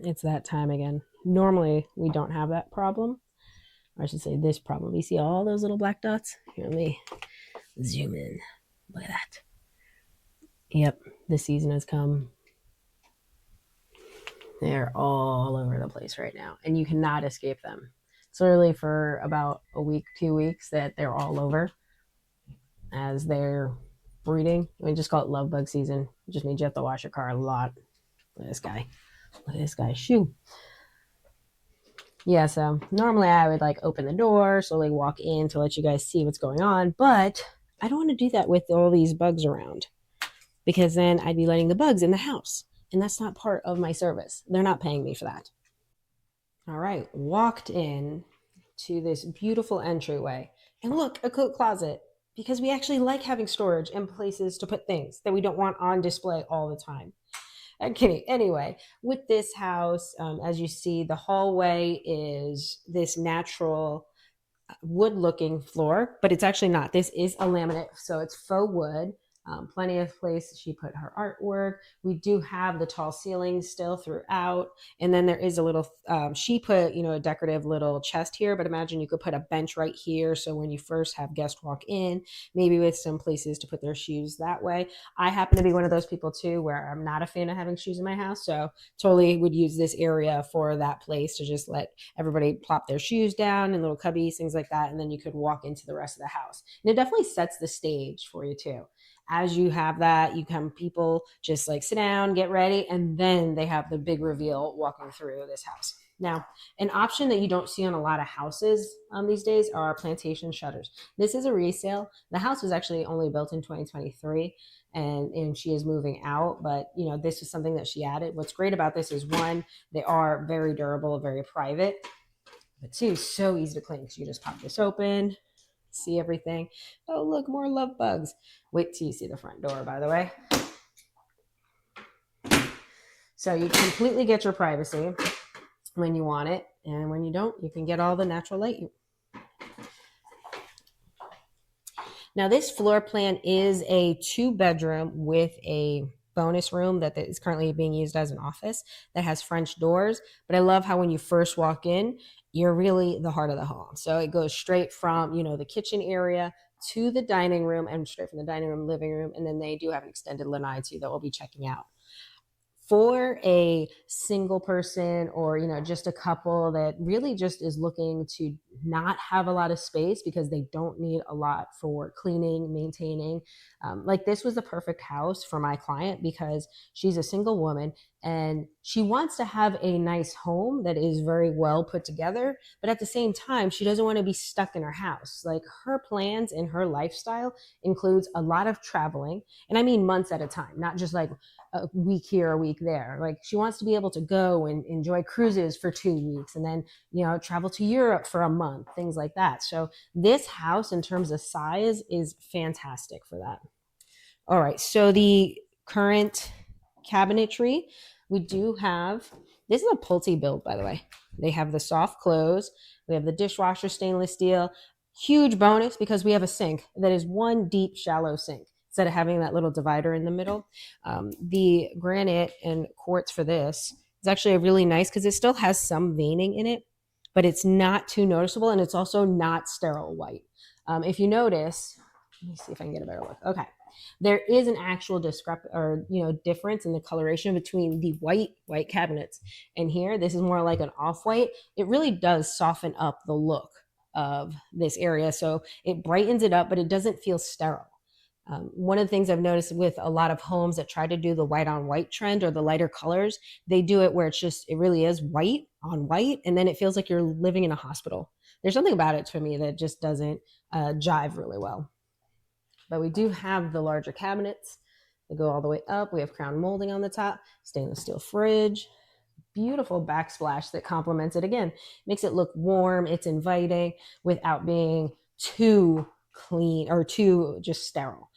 It's that time again. Normally, we don't have that problem. Or I should say this problem. You see all those little black dots? Here, let me zoom in. Look at that. Yep, the season has come. They're all over the place right now, and you cannot escape them. It's literally for about a week, 2 weeks that they're all over as they're breeding. We just call it love bug season. It just means you have to wash your car a lot. Look at this guy. Look at this guy's shoe. Yeah, so normally I would like open the door, slowly walk in to let you guys see what's going on, but I don't want to do that with all these bugs around because then I'd be letting the bugs in the house. And that's not part of my service. They're not paying me for that. All right, walked in to this beautiful entryway. And look, a coat closet because we actually like having storage and places to put things that we don't want on display all the time. I'm kidding. Anyway, with this house, as you see, the hallway is this natural wood looking floor, but it's actually not. This is a laminate, so it's faux wood. Plenty of place she put her artwork. We do have the tall ceilings still throughout, and then there is a little. She put a decorative little chest here, but imagine you could put a bench right here. So when you first have guests walk in, maybe with some places to put their shoes that way. I happen to be one of those people too, where I'm not a fan of having shoes in my house, so totally would use this area for that place to just let everybody plop their shoes down in little cubbies, things like that, and then you could walk into the rest of the house. And it definitely sets the stage for you too. As you have that, you come people just like sit down, get ready, and then they have the big reveal walking through this house. Now, an option that you don't see on a lot of houses these days are plantation shutters. This is a resale. The house was actually only built in 2023, and she is moving out, but this is something that she added. What's great about this is one, they are very durable, very private, but two, so easy to clean because you just pop this open, see everything. Oh, look, more love bugs. Wait till you see the front door, by the way. So you completely get your privacy when you want it, and when you don't, you can get all the natural light. Now, this floor plan is a 2-bedroom with a bonus room that is currently being used as an office that has French doors. But I love how when you first walk in, you're really the heart of the home. So it goes straight from, the kitchen area to the dining room, and straight from the dining room, living room. And then they do have an extended lanai too that we'll be checking out. For a single person or just a couple that really just is looking to not have a lot of space because they don't need a lot for cleaning, maintaining, like this was the perfect house for my client because she's a single woman and she wants to have a nice home that is very well put together, but at the same time she doesn't want to be stuck in her house. Like her plans and her lifestyle includes a lot of traveling, and I mean months at a time, not just like a week here, a week there. Like she wants to be able to go and enjoy cruises for 2 weeks and then, travel to Europe for a month, things like that. So this house in terms of size is fantastic for that. All right. So the current cabinetry, we do have, this is a Pulte-built, by the way. They have the soft close. We have the dishwasher stainless steel. Huge bonus because we have a sink that is one deep, shallow sink instead of having that little divider in the middle. The granite and quartz for this is actually really nice because it still has some veining in it, but it's not too noticeable, and it's also not sterile white. If you notice, let me see if I can get a better look. Okay, there is an actual difference in the coloration between the white cabinets and here. This is more like an off-white. It really does soften up the look of this area, so it brightens it up, but it doesn't feel sterile. One of the things I've noticed with a lot of homes that try to do the white on white trend or the lighter colors, they do it where it really is white on white, and then it feels like you're living in a hospital. There's something about it to me that just doesn't jive really well. But we do have the larger cabinets that go all the way up. We have crown molding on the top, stainless steel fridge, beautiful backsplash that complements it again, makes it look warm, it's inviting without being too clean or too just sterile.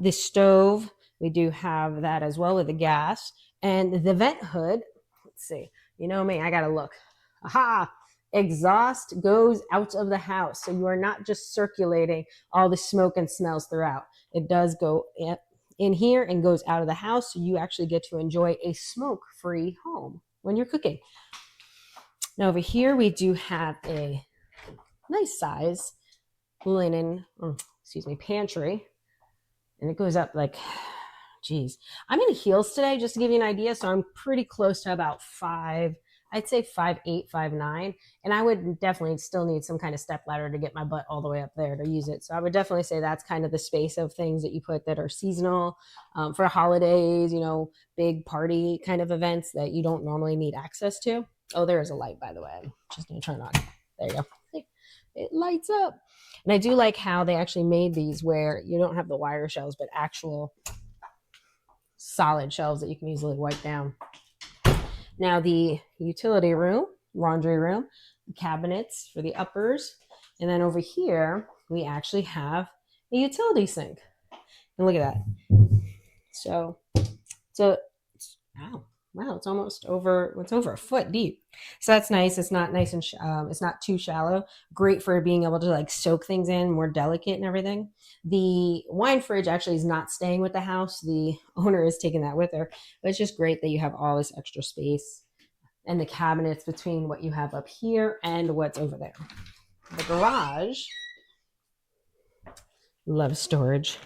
This stove, we do have that as well with the gas. And the vent hood, let's see, you know me, I gotta look. Aha! Exhaust goes out of the house. So you are not just circulating all the smoke and smells throughout. It does go in here and goes out of the house. So you actually get to enjoy a smoke-free home when you're cooking. Now over here, we do have a nice size pantry. And it goes up like, geez. I'm in heels today, just to give you an idea. So I'm pretty close to about 5, I'd say 5'8", 5'9". And I would definitely still need some kind of step ladder to get my butt all the way up there to use it. So I would definitely say that's kind of the space of things that you put that are seasonal for holidays, big party kind of events that you don't normally need access to. Oh, there is a light, by the way. I'm just going to turn on. There you go. It lights up. And I do like how they actually made these where you don't have the wire shelves, but actual solid shelves that you can easily wipe down. Now the utility room, laundry room, cabinets for the uppers. And then over here, we actually have a utility sink. And look at that. So wow, it's almost over, it's over a foot deep. So that's nice. It's not nice and it's not too shallow. Great for being able to like soak things in, more delicate and everything. The wine fridge actually is not staying with the house. The owner is taking that with her, but it's just great that you have all this extra space and the cabinets between what you have up here and what's over there. The garage, love storage.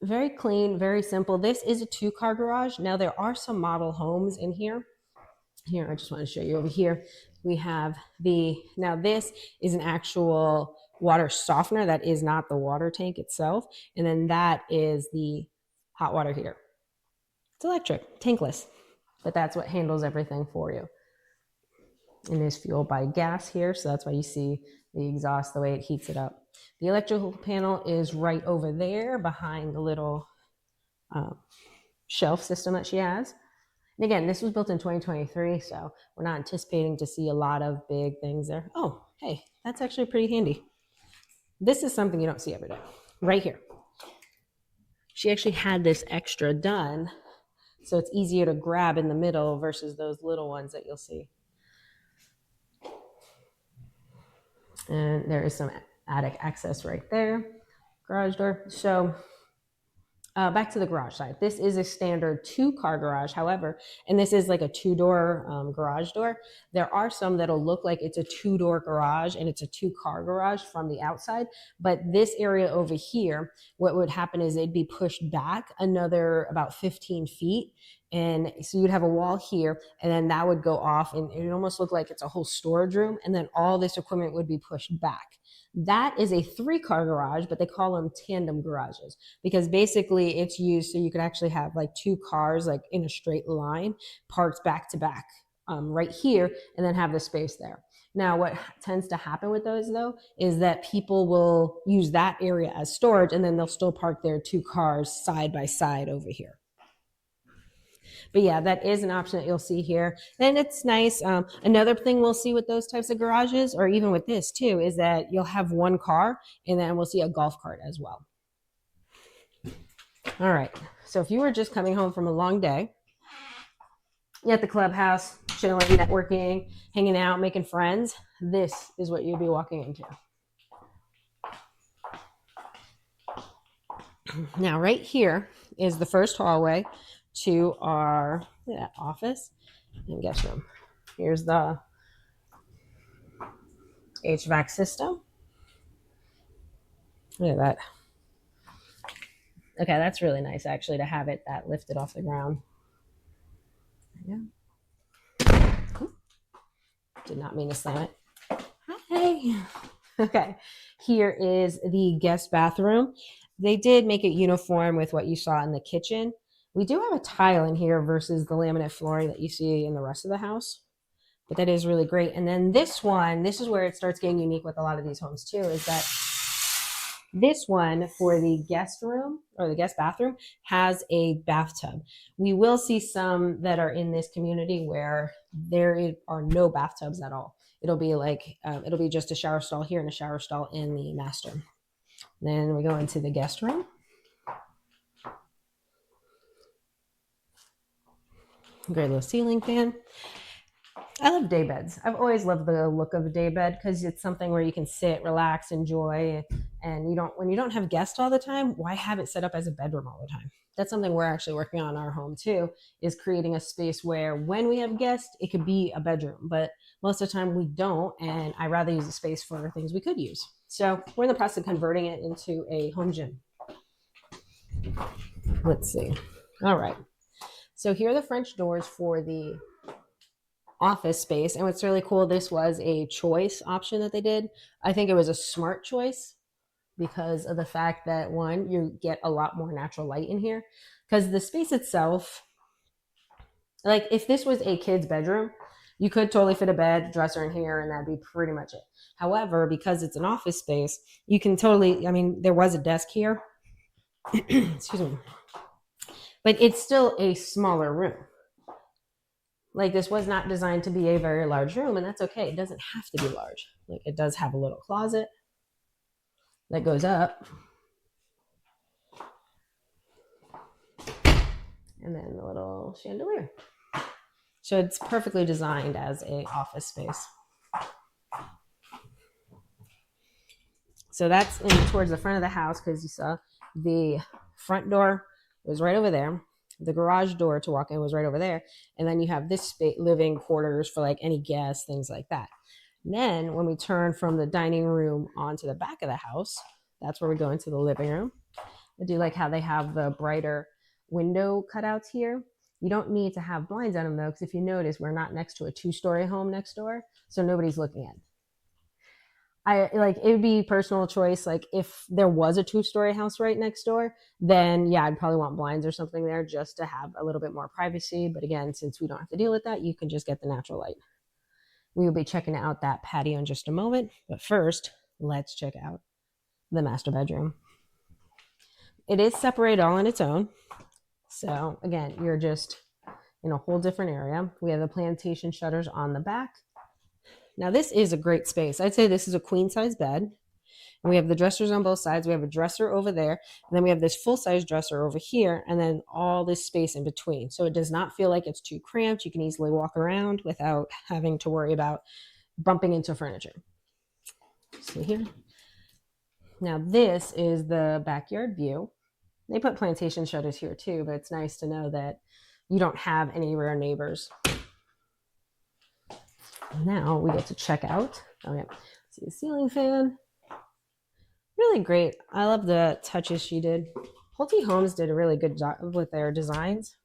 Very clean, very simple. This is a 2-car garage. Now there are some model homes in here. Here, I just want to show you over here. We have now this is an actual water softener. That is not the water tank itself. And then that is the hot water heater. It's electric, tankless, but that's what handles everything for you. And is fueled by gas here. So that's why you see the exhaust, the way it heats it up. The electrical panel is right over there behind the little shelf system that she has. And again, this was built in 2023, so we're not anticipating to see a lot of big things there. Oh, hey, that's actually pretty handy. This is something you don't see every day. Right here. She actually had this extra done, so it's easier to grab in the middle versus those little ones that you'll see. And there is some attic access right there, garage door. So back to the garage side. This is a standard 2-car garage, however, and this is like a 2-door garage door. There are some that'll look like it's a 2-door garage and it's a 2-car garage from the outside. But this area over here, what would happen is it'd be pushed back another about 15 feet. And so you'd have a wall here, and then that would go off, and it would almost look like it's a whole storage room, and then all this equipment would be pushed back. That is a 3-car garage, but they call them tandem garages because basically it's used so you could actually have like 2 cars like in a straight line parked back to back right here, and then have the space there. Now, what tends to happen with those though is that people will use that area as storage, and then they'll still park their 2 cars side by side over here. But yeah, that is an option that you'll see here. And it's nice. Another thing we'll see with those types of garages, or even with this too, is that you'll have 1 car and then we'll see a golf cart as well. All right. So if you were just coming home from a long day, you're at the clubhouse, chilling, networking, hanging out, making friends, this is what you'd be walking into. Now, right here is the first hallway to our office and guest room. Here's the HVAC system. Look at that. Okay, that's really nice actually to have it that lifted off the ground. Yeah. Did not mean to slam it. Hi. Okay, here is the guest bathroom. They did make it uniform with what you saw in the kitchen. We do have a tile in here versus the laminate flooring that you see in the rest of the house, but that is really great. And then this one, this is where it starts getting unique with a lot of these homes too, is that this one for the guest room or the guest bathroom has a bathtub. We will see some that are in this community where there are no bathtubs at all. It'll be like, it'll be just a shower stall here and a shower stall in the master. Then we go into the guest room. Great little ceiling fan. I love day beds. I've always loved the look of a day bed because it's something where you can sit, relax, enjoy, And when you don't have guests all the time, why have it set up as a bedroom all the time? That's something we're actually working on in our home too, is creating a space where when we have guests, it could be a bedroom, but most of the time we don't. And I rather use the space for things we could use. So we're in the process of converting it into a home gym. Let's see. All right. So here are the French doors for the office space. And what's really cool, this was a choice option that they did. I think it was a smart choice because of the fact that, one, you get a lot more natural light in here, because the space itself, like if this was a kid's bedroom, you could totally fit a bed, dresser in here, and that'd be pretty much it. However, because it's an office space, you can totally, I mean, there was a desk here, excuse me, but it's still a smaller room. Like this was not designed to be a very large room, and that's okay. It doesn't have to be large. Like it does have a little closet that goes up. And then the little chandelier. So it's perfectly designed as a office space. So that's towards the front of the house, because you saw the front door was right over there. The garage door to walk in was right over there. And then you have this living quarters for like any guests, things like that. And then when we turn from the dining room onto the back of the house, that's where we go into the living room. I do like how they have the brighter window cutouts here. You don't need to have blinds on them though, because if you notice, we're not next to a 2-story home next door, so nobody's looking at it. It would be personal choice. Like if there was a 2-story house right next door, then yeah, I'd probably want blinds or something there just to have a little bit more privacy. But again, since we don't have to deal with that, you can just get the natural light. We will be checking out that patio in just a moment. But first, let's check out the master bedroom. It is separated all on its own. So again, you're just in a whole different area. We have the plantation shutters on the back. Now this is a great space. I'd say this is a queen size bed. And we have the dressers on both sides. We have a dresser over there. And then we have this full size dresser over here. And then all this space in between. So it does not feel like it's too cramped. You can easily walk around without having to worry about bumping into furniture. See here. Now this is the backyard view. They put plantation shutters here too, but it's nice to know that you don't have any rear neighbors. Now we get to check out. Oh yeah, see the ceiling fan. Really great. I love the touches she did. Pulte Homes did a really good job with their designs.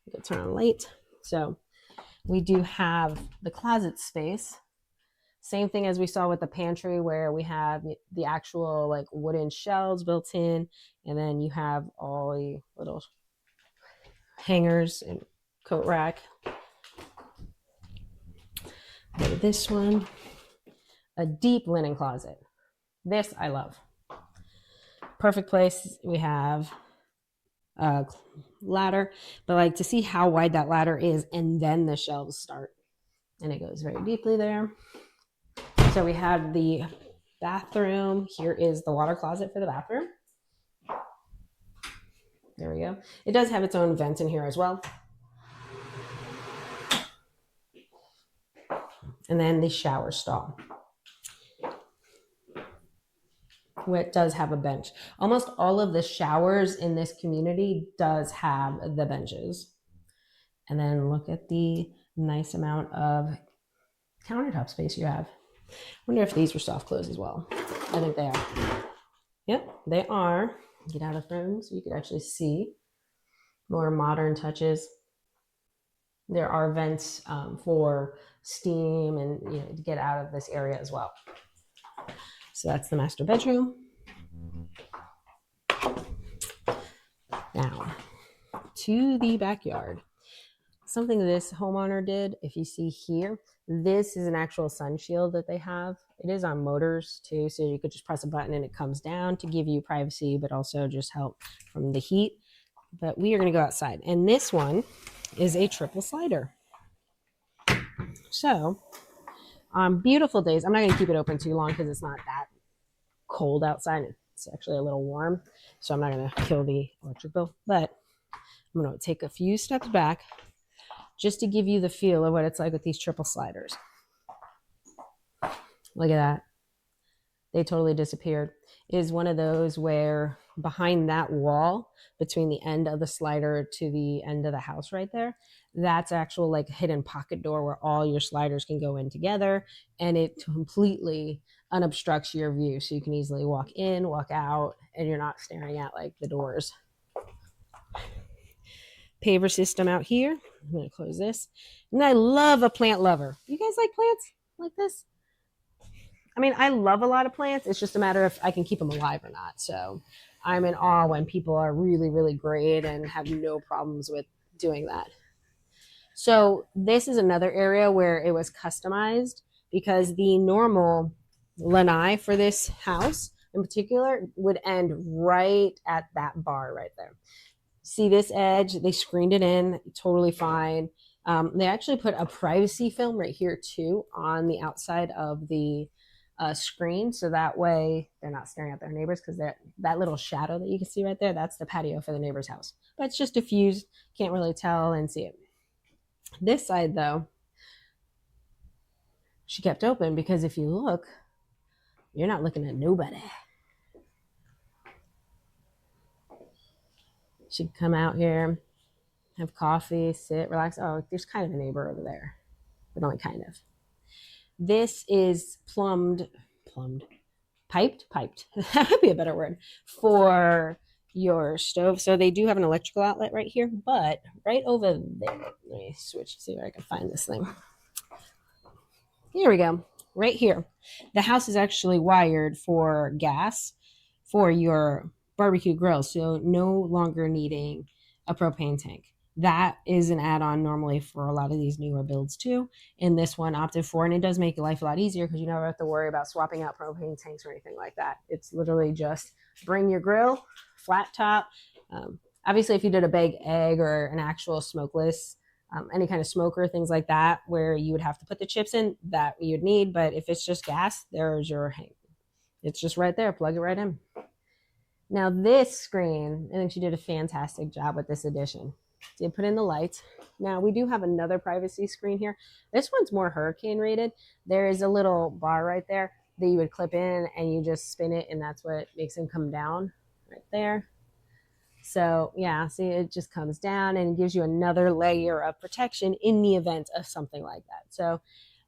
We can turn on light. So we do have the closet space. Same thing as we saw with the pantry, where we have the actual like wooden shelves built in, and then you have all the little hangers and coat rack. This one, a deep linen closet. This I love. Perfect place. We have a ladder, but like to see how wide that ladder is, and then the shelves start, and it goes very deeply there. So we have the bathroom. Here is the water closet for the bathroom. There we go. It does have its own vent in here as well. And then the shower stall, which does have a bench. Almost all of the showers in this community does have the benches. And then look at the nice amount of countertop space you have. I wonder if these were soft close as well. I think they are. Yep, they are. Get out of frame so you can actually see more modern touches. There are vents for steam and to get out of this area as well. So that's the master bedroom. Now to the backyard. Something this homeowner did, if you see here, this is an actual sun shield that they have. It is on motors too, so you could just press a button and it comes down to give you privacy, but also just help from the heat. But we are going to go outside, and this one is a triple slider. So on beautiful days, I'm not going to keep it open too long because it's not that cold outside. It's actually a little warm, so I'm not going to kill the electric bill, but I'm going to take a few steps back just to give you the feel of what it's like with these triple sliders. Look at that. they totally disappeared. It is one of those where behind that wall, between the end of the slider to the end of the house right there, that's actual like hidden pocket door where all your sliders can go in together, and it completely unobstructs your view, so you can easily walk in, walk out, and you're not staring at like the doors. Paver system out here. I'm going to close this. And I love a plant lover. You guys like plants like this? I mean, I love a lot of plants. It's just a matter of if I can keep them alive or not. So I'm in awe when people are really, really great and have no problems with doing that. So this is another area where it was customized, because the normal lanai for this house in particular would end right at that bar right there. See this edge? They screened it in totally fine. They actually put a privacy film right here too on the outside of the screen, so that way they're not staring at their neighbors, because that little shadow that you can see right there, that's the patio for the neighbor's house. But it's just diffused, can't really tell and see it. This side though, she kept open, because if you look, you're not looking at nobody. She could come out here, have coffee, sit, relax. Oh, there's kind of a neighbor over there, but only kind of. This is piped. That would be a better word for your stove. So they do have an electrical outlet right here, but right over there, let me switch, see where I can find this thing. Here we go. Right here. The house is actually wired for gas for your barbecue grill, so no longer needing a propane tank. That is an add-on normally for a lot of these newer builds too, and this one opted for, and it does make life a lot easier because you never have to worry about swapping out propane tanks or anything like that. It's literally just bring your grill, flat top. Obviously, if you did a big egg or an actual smokeless, any kind of smoker, things like that, where you would have to put the chips in, that you'd need. But if it's just gas, there's your hang. It's just right there. Plug it right in. Now this screen, I think she did a fantastic job with this addition. Did put in the lights. Now we do have another privacy screen here. This one's more hurricane rated. There is a little bar right there that you would clip in, and you just spin it, and that's what makes him come down right there. So yeah, see, it just comes down and gives you another layer of protection in the event of something like that. So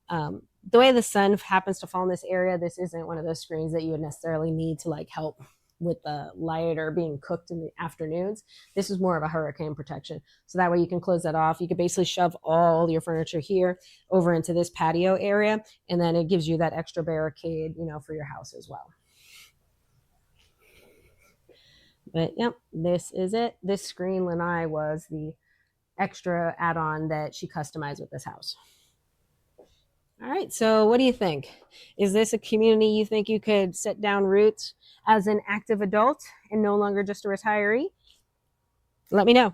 the way the sun happens to fall in this area, this isn't one of those screens that you would necessarily need to like help with the light or being cooked in the afternoons. This is more of a hurricane protection. So that way you can close that off. You could basically shove all your furniture here over into this patio area, and then it gives you that extra barricade, you know, for your house as well. But yep, this is it. This screen lanai was the extra add-on that she customized with this house. All right, so what do you think? Is this a community you think you could set down roots as an active adult and no longer just a retiree? Let me know.